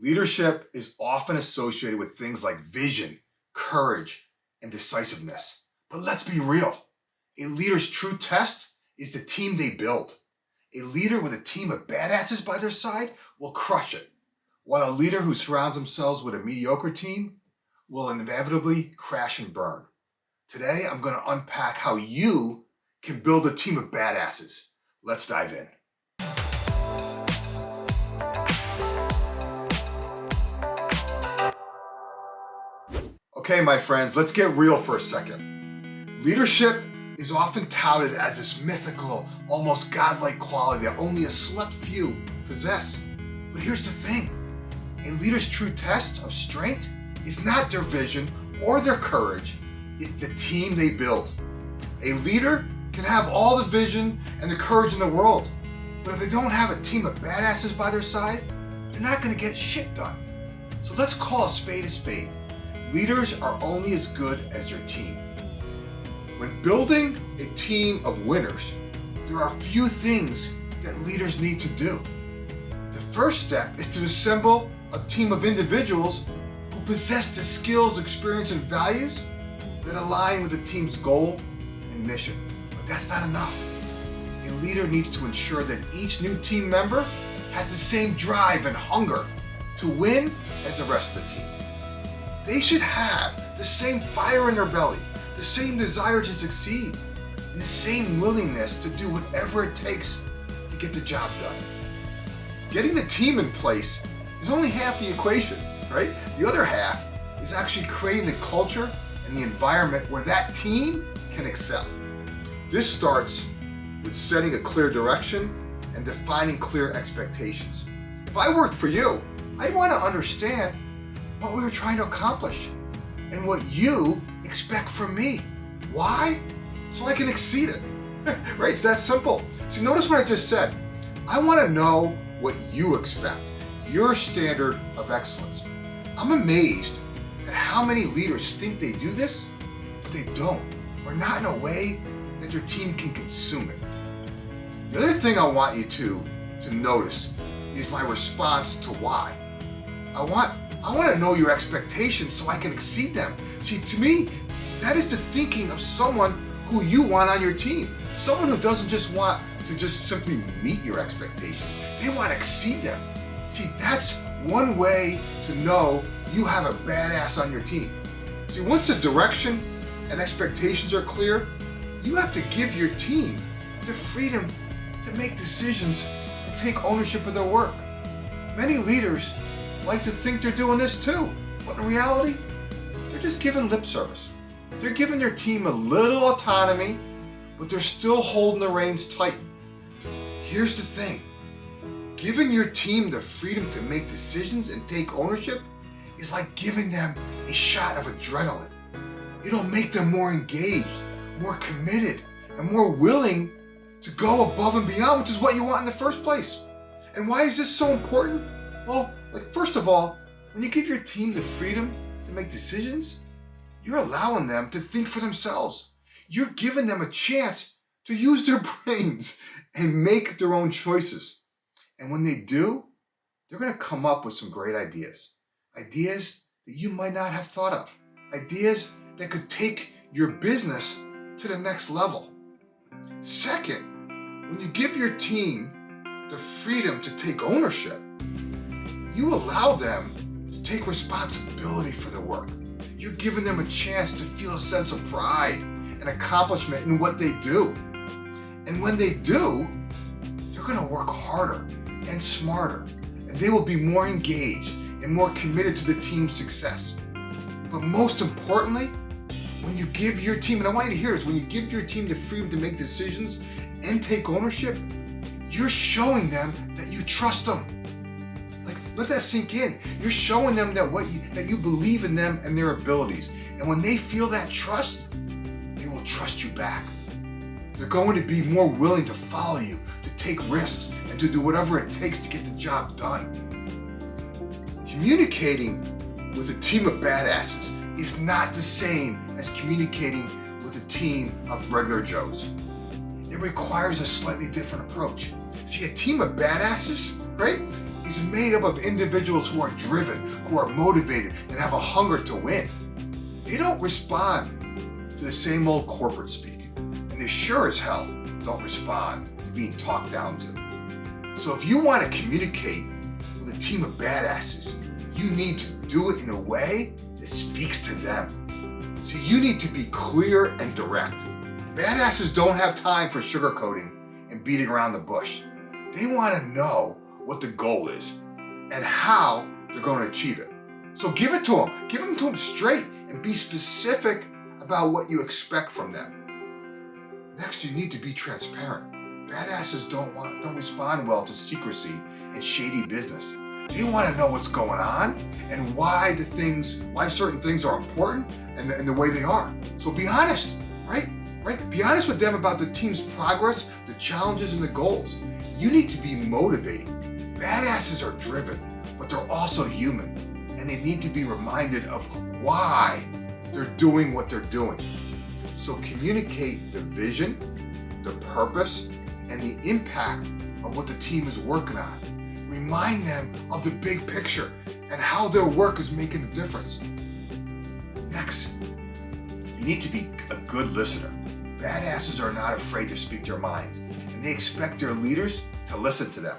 Leadership is often associated with things like vision, courage, and decisiveness. But let's be real. A leader's true test is the team they build. A leader with a team of badasses by their side will crush it, while a leader who surrounds themselves with a mediocre team will inevitably crash and burn. Today, I'm going to unpack how you can build a team of badasses. Let's dive in. Okay, my friends, let's get real for a second. Leadership is often touted as this mythical, almost godlike quality that only a select few possess. But here's the thing. A leader's true test of strength is not their vision or their courage, it's the team they build. A leader can have all the vision and the courage in the world, but if they don't have a team of badasses by their side, they're not going to get shit done. So let's call a spade a spade. Leaders are only as good as their team. When building a team of winners, there are a few things that leaders need to do. The first step is to assemble a team of individuals who possess the skills, experience, and values that align with the team's goal and mission. But that's not enough. A leader needs to ensure that each new team member has the same drive and hunger to win as the rest of the team. They should have the same fire in their belly, the same desire to succeed, and the same willingness to do whatever it takes to get the job done. Getting the team in place is only half the equation, right? The other half is actually creating the culture and the environment where that team can excel. This starts with setting a clear direction and defining clear expectations. If I worked for you, I'd want to understand what we were trying to accomplish and what you expect from me. Why? So I can exceed it. Right? It's that simple. So notice what I just said. I want to know what you expect, your standard of excellence. I'm amazed at how many leaders think they do this, but they don't, or not in a way that their team can consume it. The other thing I want you to notice is my response to why. I want to know your expectations so I can exceed them. See, to me, that is the thinking of someone who you want on your team. Someone who doesn't just want to just simply meet your expectations. They want to exceed them. See, that's one way to know you have a badass on your team. See, once the direction and expectations are clear, you have to give your team the freedom to make decisions and take ownership of their work. Many leaders like to think they're doing this too, but in reality, they're just giving lip service. They're giving their team a little autonomy, but they're still holding the reins tight. Here's the thing. Giving your team the freedom to make decisions and take ownership is like giving them a shot of adrenaline. It'll make them more engaged, more committed, and more willing to go above and beyond, which is what you want in the first place. And why is this so important? Well, first of all, when you give your team the freedom to make decisions, you're allowing them to think for themselves. You're giving them a chance to use their brains and make their own choices. And when they do, they're going to come up with some great ideas. Ideas that you might not have thought of. Ideas that could take your business to the next level. Second, when you give your team the freedom to take ownership, you allow them to take responsibility for their work. You're giving them a chance to feel a sense of pride and accomplishment in what they do. And when they do, they're going to work harder and smarter, and they will be more engaged and more committed to the team's success. But most importantly, when you give your team, and I want you to hear this, when you give your team the freedom to make decisions and take ownership, you're showing them that you trust them. Let that sink in. You're showing them that you believe in them and their abilities. And when they feel that trust, they will trust you back. They're going to be more willing to follow you, to take risks, and to do whatever it takes to get the job done. Communicating with a team of badasses is not the same as communicating with a team of regular Joes. It requires a slightly different approach. See, a team of badasses, right? is made up of individuals who are driven, who are motivated, and have a hunger to win. They don't respond to the same old corporate speak, and they sure as hell don't respond to being talked down to. So if you want to communicate with a team of badasses, you need to do it in a way that speaks to them. So you need to be clear and direct. Badasses don't have time for sugarcoating and beating around the bush. They want to know what the goal is and how they're going to achieve it. So give it to them. Give them to them straight and be specific about what you expect from them. Next, you need to be transparent. Badasses don't respond well to secrecy and shady business. They want to know what's going on and why certain things are important and the way they are. So be honest, right? Be honest with them about the team's progress, the challenges, and the goals. You need to be motivating. Badasses are driven, but they're also human, and they need to be reminded of why they're doing what they're doing. So communicate the vision, the purpose, and the impact of what the team is working on. Remind them of the big picture and how their work is making a difference. Next, you need to be a good listener. Badasses are not afraid to speak their minds, and they expect their leaders to listen to them.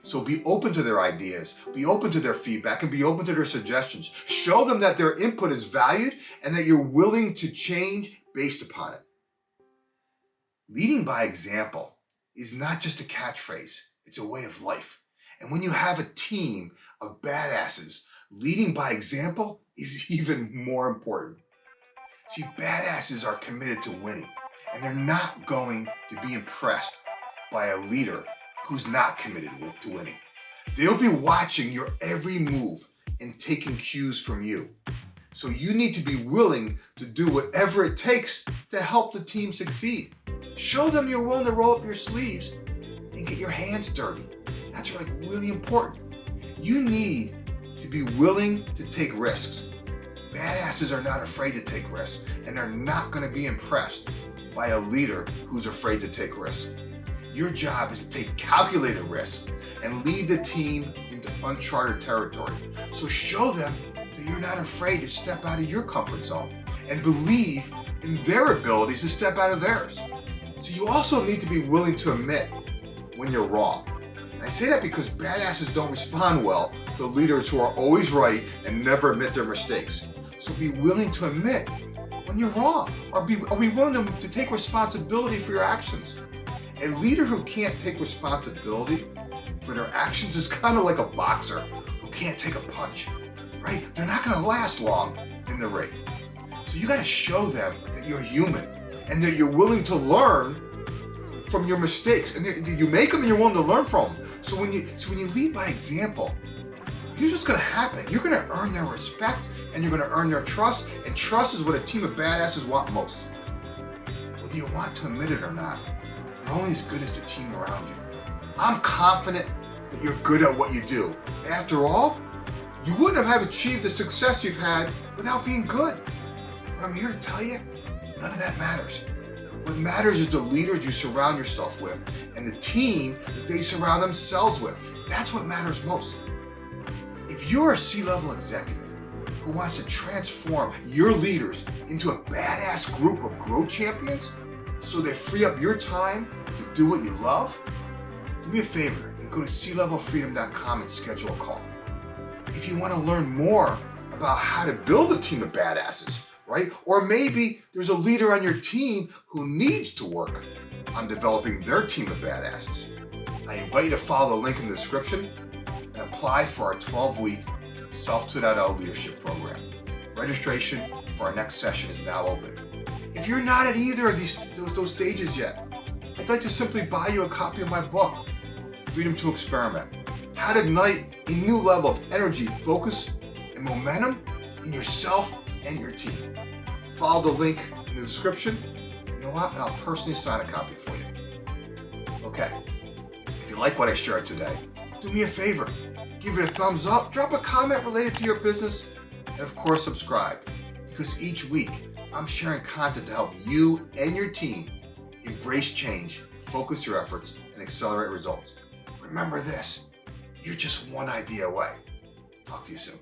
So be open to their ideas, be open to their feedback, and be open to their suggestions. Show them that their input is valued and that you're willing to change based upon it. Leading by example is not just a catchphrase, it's a way of life. And when you have a team of badasses, leading by example is even more important. See, badasses are committed to winning, and they're not going to be impressed by a leader who's not committed to winning. They'll be watching your every move and taking cues from you. So you need to be willing to do whatever it takes to help the team succeed. Show them you're willing to roll up your sleeves and get your hands dirty. That's really important. You need to be willing to take risks. Badasses are not afraid to take risks, and they're not going to be impressed by a leader who's afraid to take risks. Your job is to take calculated risks and lead the team into uncharted territory. So show them that you're not afraid to step out of your comfort zone and believe in their abilities to step out of theirs. So you also need to be willing to admit when you're wrong. And I say that because badasses don't respond well to leaders who are always right and never admit their mistakes. So be willing to admit when you're wrong, or be willing to take responsibility for your actions. A leader who can't take responsibility for their actions is kind of like a boxer who can't take a punch, right? They're not going to last long in the ring. So you got to show them that you're human and that you're willing to learn from your mistakes, and you make them and you're willing to learn from them. So when you lead by example, here's what's going to happen. You're going to earn their respect and you're going to earn their trust, and trust is what a team of badasses want most. Whether you want to admit it or not, you're only as good as the team around you. I'm confident that you're good at what you do. After all, you wouldn't have achieved the success you've had without being good. But I'm here to tell you, none of that matters. What matters is the leaders you surround yourself with and the team that they surround themselves with. That's what matters most. If you're a C-level executive who wants to transform your leaders into a badass group of growth champions so they free up your time to do what you love, do me a favor and go to clevelfreedom.com and schedule a call. If you want to learn more about how to build a team of badasses, right? Or maybe there's a leader on your team who needs to work on developing their team of badasses, I invite you to follow the link in the description and apply for our 12-week Self 2.0 leadership program. Registration for our next session is now open. If you're not at either of those stages yet, I'd like to simply buy you a copy of my book, Freedom to Experiment. How to ignite a new level of energy, focus, and momentum in yourself and your team. Follow the link in the description. You know what? And I'll personally sign a copy for you. Okay. If you like what I shared today, do me a favor. Give it a thumbs up, drop a comment related to your business, and of course subscribe. Because each week, I'm sharing content to help you and your team embrace change, focus your efforts, and accelerate results. Remember this, You're just one idea away. Talk to you soon.